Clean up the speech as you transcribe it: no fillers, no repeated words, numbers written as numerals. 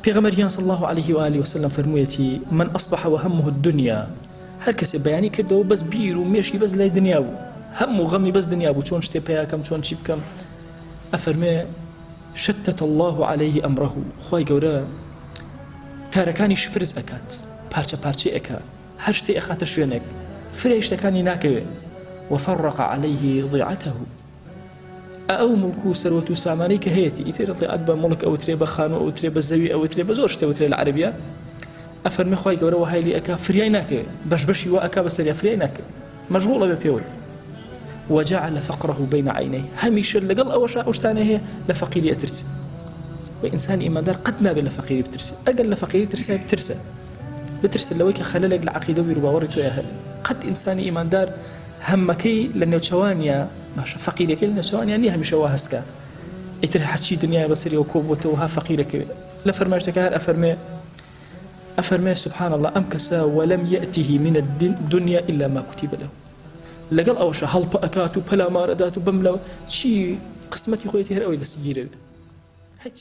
پیغمبریان صلی الله علیه و آله و سلم فرموویەتی من أصبح وهمه الدنيا هەر کەسێ بەیانی کردەوە بەس بیر و مێشکی بەس لای دنیا بوو هەموو غەمی بەس دنیا بوو چۆن شتێ پێیاکەم چۆن چی بکەم ئەفەرمێ شتت الله عليه ئەمرەه خوای گەورە کارەکانی شپرز ئەکات پارچە پارچەی ئەکا هەر شتێ ئەخاتە شوێنێک فرێ شتەکانی ناکەوێ وفرق عليه ضيعته ئەو مڵک و سەروەت و سامانەی کە هەیەی ئیتر ضیعەت بە مڵک ئەوترێ بە خانوو ئەوترێ بە زەوی ئەوترێ بە زۆر شتێ ئەوترێ لە عەرەبیە ئەفەرمێ خوای گەورە وەهای لێ ئەکا فریای ناکەوێ بەشبەشی وا ئەکا بەسەریا فریای ناکەوێ مەشغوڵە بە پێوەی وجعل فقره بين عينيه هەمیشە لەگەڵ ئەوەش ئەو شتانە هەیە لە فەقیری ئەترسی وإنسان ئیماندار قەت نابێت لە فەقیری بترسی ئەگەر لە فەقیری ترسای بترسە لەوەی کە خەلەلێک لە عەقیدە و بیرروباوەڕی تۆیە هەیە قەت ئینسانی ئیماندار هەمەکەی لە نێوچەوانیە باشە فەقیرەکەی لە نێوچەوانیان نییە هەمیشە وا هەستکە ئیتر هەرچی دنیای بەسەریەوە کۆبووەتەوە ها فەقیرەکەوێت لە فەرمایشتەکە هەر ئەفەرمێ سبحان الله ئەم کەسە ولم يأته من الدنيا إلا ما كتب له لەگەڵ ئەوەشە هەڵپە ئەکات و پەلامارەدات و بەم لەوە چی قسمەتی خۆیەتی هەر ئەوەی دەستگیرەوێ هیچ